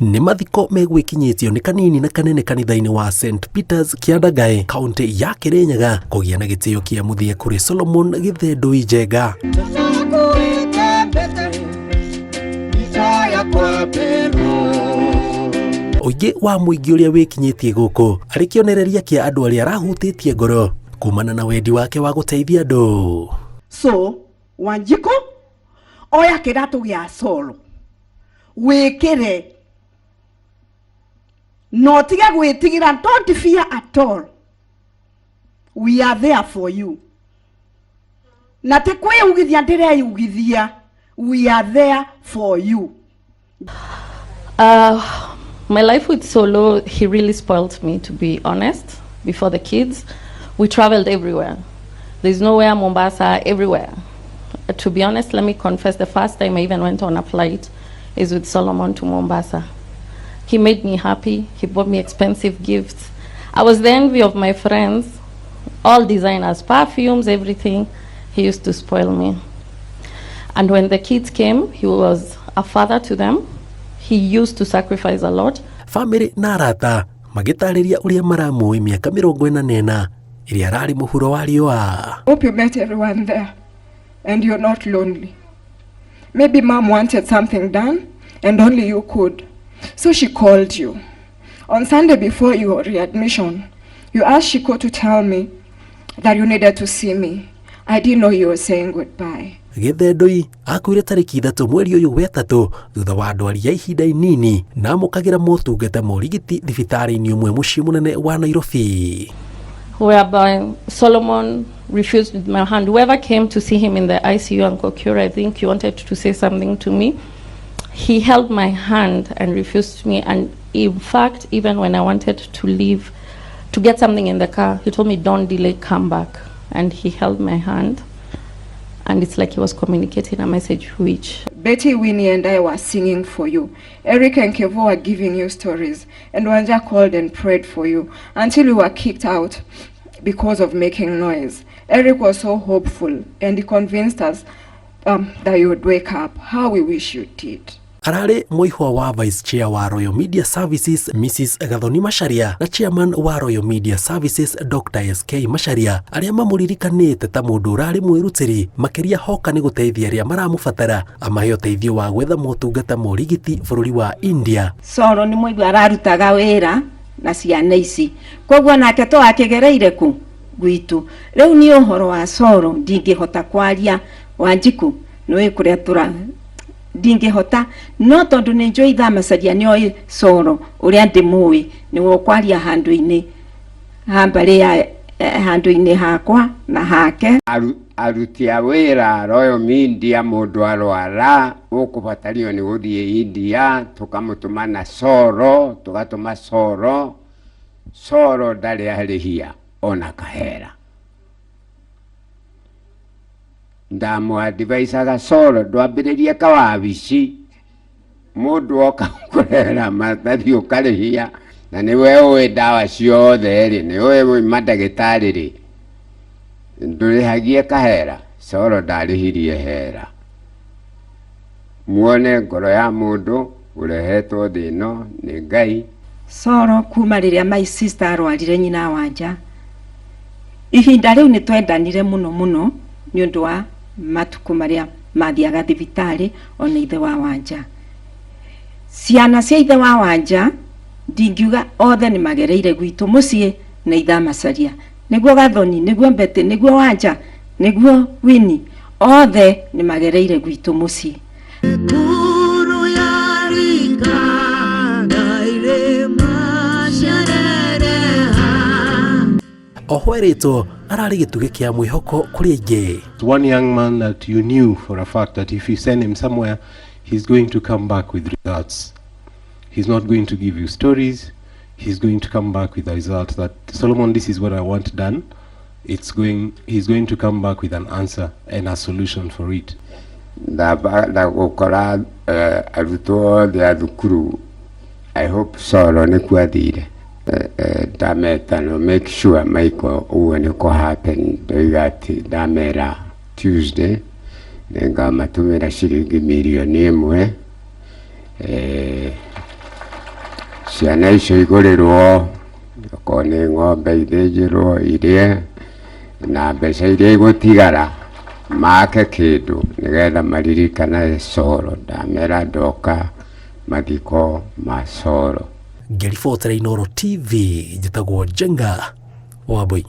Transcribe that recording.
nĩ mathiko megwĩkinyĩtio nĩ kanini na kanene kanitha-inĩ wa St Peters Kiandagae kaunti ya Kirinyaga kũgĩa na gĩtĩo kĩa mũthia kũrĩ Solomon Githendui Njenga. Ũingĩ wa mũingĩ ũrĩa wĩkinyĩtie gũkũ arĩ kĩonereria kĩa andũ arĩa arahutĩtie ngoro kumana na wendi wake wa gũteithia andũ. So Wanjiko oya kĩratũ gĩa Solo wĩkĩre no tige gwĩtigĩra, don't fear at all. We are there for you. Na te kwĩugithia ndĩreyugithia, we are there for you. My life with Solo, he really spoiled me, to be honest. Before the kids, we traveled everywhere. There's nowhere, Mombasa, everywhere. To be honest, let me confess, the first time I even went on a flight is with Solomon to Mombasa. He made me happy. He bought me expensive gifts. I was the envy of my friends, all designers, perfumes, everything. He used to spoil me. And when the kids came, he was a father to them. He used to sacrifice a lot. Family na arata magĩtarĩria ũrĩa maramũĩ mĩaka 44 ĩrĩa ararĩ mũhuro wa riũa. Hope you met everyone there and you're not lonely. Maybe mom wanted something done and only you could. So she called you. On Sunday before your readmission, you asked Shiko to tell me that you needed to see me. I didn't know you were saying goodbye. Githendui akuire tariki 3 mweri ũyũ wa 3 thutha wa ndwari ya ihinda inini na amũkagĩra motungata ma ũrigiti thibitarĩ-inĩ ũmwe mũciĩ mũnene wa Nairobi. Whereby Solomon refused with my hand. Whoever came to see him in the ICU, Uncle Cure, I think he wanted to say something to me. He held my hand and refused me. And in fact, even when I wanted to leave to get something in the car, he told me, don't delay, come back. And he held my hand. And it's like he was communicating a message which... Betty, Winnie and I were singing for you. Eric and Kevo were giving you stories. And Wanja called and prayed for you until you were kicked out because of making noise. Eric was so hopeful and he convinced us that you would wake up. How we wish you did. Ararĩ mũihwa wa Vice Chair wa Royal Media Services Mrs. Gathoni Macharia na Chairman wa Royal Media Services Dr. SK Macharia arĩa mamũririkanĩte ta mũndũ ũrarĩ mwĩrutĩri makĩria hoka nĩ gũteithia arĩa maramũbatara amahe ũteithio wa gwetha motungata ma ũrigiti bũrũri wa India. Solo nĩ mũigua ararutaga wĩra na ciana ici, koguo nake to akĩgereire ku gwitũ. Rĩu nĩ ũhoro wa Solo ndingĩhota kwaria. Wanjiku nĩ kũrĩa tũra ndingĩhota no tondũ nĩ njũĩ Thamacaria nĩoĩ Solo ũrĩa ndĩmũĩ nĩwe kwaria handũ-inĩ hambarĩ ya handũ-inĩ hakwa na hake. Aruti a wĩra Royal Media mũndũ arwara ũkũbatario nĩ gũthiĩ India tũkamũtũma na Solo, tũgatũma Solo. Solo ndarĩ arĩhia ona kahera. Ndamũadvaisaga Solo ndwambĩrĩrie kawabici mũndũ oka kũrera maratathi ũkarĩhia na nĩwe ũĩ ndawa ciothe rĩ nĩwe mandagĩtarĩ rĩ ndũrĩhagie kahera. Solo ndarĩhirie hera. Muone ngoro ya mũndũ ũrehetwo thĩ ĩno nĩ Ngai. Solo kuma rĩrĩa my sister arwarire nyina Wanja, ihinda rĩu nĩ twendanire mũno mũno nĩ ũndũ wa matuko marĩa mathiaga thibitarĩ ona ithe wa Wanja. Ciana cia ithe wa Wanja ndingiuga othe nĩ magereire gwitũ mũciĩ na Thamacaria. Nĩguo Gathoni, nĩguo Betty, nĩguo Wanja, nĩguo Winnie, othe nĩ magereire gwitũ mũciĩ. Ohwerĩtwo ararĩ gĩtugĩ kĩa mwĩhoko kũrĩ aingĩ. One young man that you knew for a fact that if you send him somewhere, he's going to come back with results. He's not going to give you stories. He's going to come back with the results that, Solomon, this is what I want done. He's going to come back with an answer and a solution for it. Gũkora arutwo othe a thukuru, I hope Solo nĩ kwathire. Ndameta no make sure Michael uwe nĩko happen. Ndoiga atĩ ndamera Tuesday nĩngamatumĩra ciringi 1,000,000 ciana icio igũrĩrwo okorwo nĩ ng'ombe ithĩnjĩrwo irie na mbeca iria igũtigara make kĩndũ nĩgetha maririkane Soro. Ndamera ndoka mathiko ma Soro. Ngĩribotera Inooro TV, njĩtagwo Njenga Wambui.